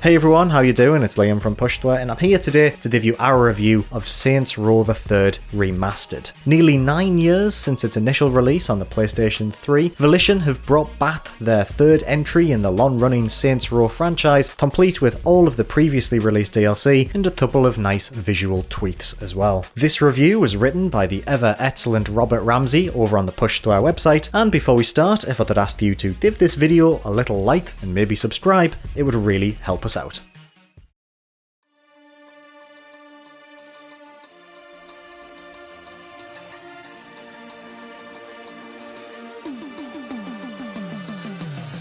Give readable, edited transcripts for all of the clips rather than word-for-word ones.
Hey everyone, how you doing? It's Liam from Pushthware, and I'm here today to give you our review of Saints Row the Third Remastered. Nearly 9 years since its initial release on the PlayStation 3, Volition have brought back their third entry in the long-running Saints Row franchise, complete with all of the previously released DLC and a couple of nice visual tweaks as well. This review was written by the ever-excellent Robert Ramsey over on the Pushthware website, and before we start, if I could ask you to give this video a little like and maybe subscribe, it would really help us out.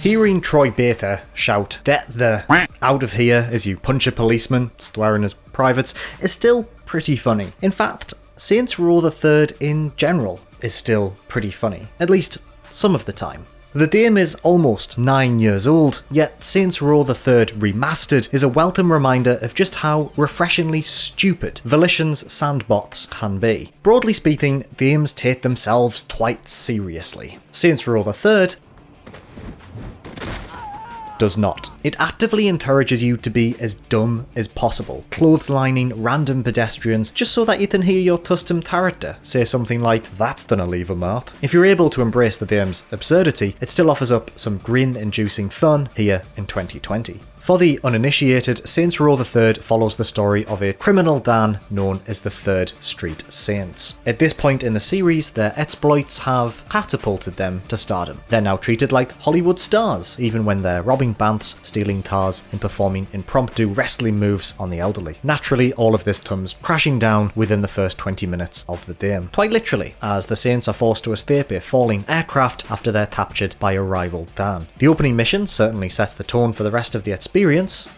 Hearing Troy Baker shout, "Get the out of here" as you punch a policeman, swearing as privates, is still pretty funny. In fact, Saints Row the Third in general is still pretty funny, at least some of the time. The game is almost 9 years old, yet Saints Row the Third Remastered is a welcome reminder of just how refreshingly stupid Volition's sandbots can be. Broadly speaking, games take themselves quite seriously. Saints Row the Third does not. It actively encourages you to be as dumb as possible, clotheslining random pedestrians just so that you can hear your custom character say something like, "That's gonna leave a mark." If you're able to embrace the game's absurdity, it still offers up some grin-inducing fun here in 2020. For the uninitiated, Saints Row the Third follows the story of a criminal Dan known as the Third Street Saints. At this point in the series, their exploits have catapulted them to stardom. They're now treated like Hollywood stars, even when they're robbing banks, stealing cars, and performing impromptu wrestling moves on the elderly. Naturally, all of this comes crashing down within the first 20 minutes of the game. Quite literally, as the Saints are forced to escape a falling aircraft after they're captured by a rival Dan. The opening mission certainly sets the tone for the rest of the experience.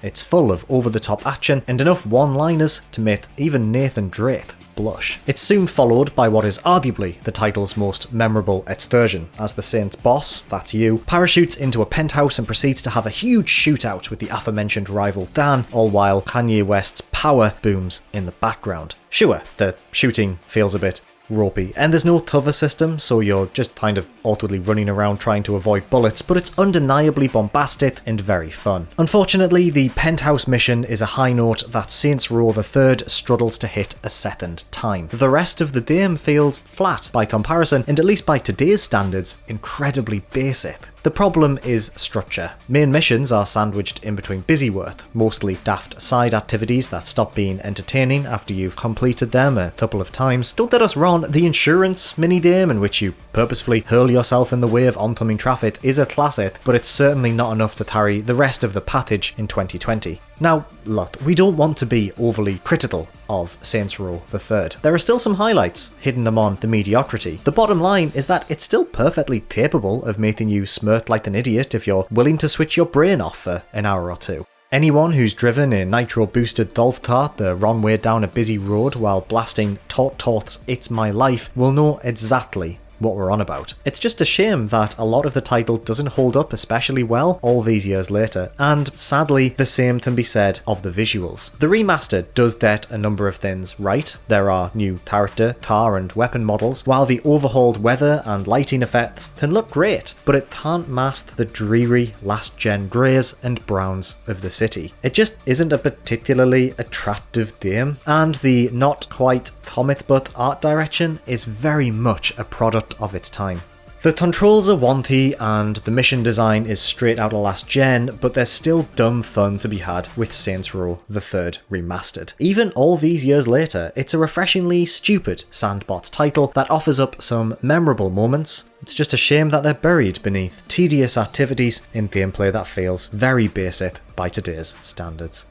It's full of over-the-top action and enough one-liners to make even Nathan Drake blush. It's soon followed by what is arguably the title's most memorable excursion, as the Saints boss, that's you, parachutes into a penthouse and proceeds to have a huge shootout with the aforementioned rival Dan, all while Kanye West's Power booms in the background. Sure, the shooting feels a bit ropey, and there's no cover system, so you're just kind of awkwardly running around trying to avoid bullets, but it's undeniably bombastic and very fun. Unfortunately, the penthouse mission is a high note that Saints Row the Third struggles to hit a second time. The rest of the game feels flat by comparison, and at least by today's standards, incredibly basic. The problem is structure. Main missions are sandwiched in between busy work, mostly daft side activities that stop being entertaining after you've completed them a couple of times. Don't get us wrong, the insurance minigame in which you purposefully hurl yourself in the way of oncoming traffic is a classic, but it's certainly not enough to carry the rest of the package in 2020. Now, look, we don't want to be overly critical of Saints Row the Third. There are still some highlights hidden among the mediocrity. The bottom line is that it's still perfectly capable of making you smirk like an idiot if you're willing to switch your brain off for an hour or two. Anyone who's driven a nitro-boosted golf cart the wrong way down a busy road while blasting Tort's It's My Life will know exactly what we're on about. It's just a shame that a lot of the title doesn't hold up especially well all these years later, and sadly the same can be said of the visuals. The remaster does get a number of things right. There are new character, car and weapon models, while the overhauled weather and lighting effects can look great, but it can't mask the dreary last-gen greys and browns of the city. It just isn't a particularly attractive game, and the not quite comic book art direction is very much a product of its time. The controls are wonky and the mission design is straight out of last gen, but there's still dumb fun to be had with Saints Row the Third Remastered. Even all these years later, it's a refreshingly stupid sandbox title that offers up some memorable moments. It's just a shame that they're buried beneath tedious activities in gameplay that feels very basic by today's standards.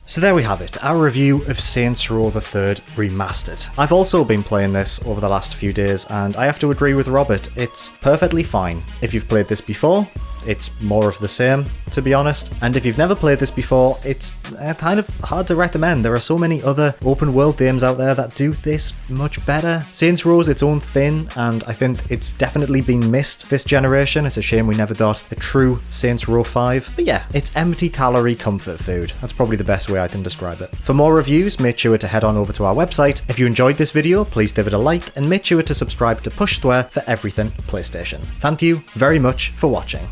So there we have it, our review of Saints Row the Third Remastered. I've also been playing this over the last few days, and I have to agree with Robert, it's perfectly fine. If you've played this before, it's more of the same, to be honest. And if you've never played this before, it's kind of hard to recommend. There are so many other open world games out there that do this much better. Saints Row is its own thing, and I think it's definitely been missed this generation. It's a shame we never got a true Saints Row 5. But yeah, it's empty calorie comfort food. That's probably the best way I can describe it. For more reviews, make sure to head on over to our website. If you enjoyed this video, please give it a like, and make sure to subscribe to Pushthware for everything PlayStation. Thank you very much for watching.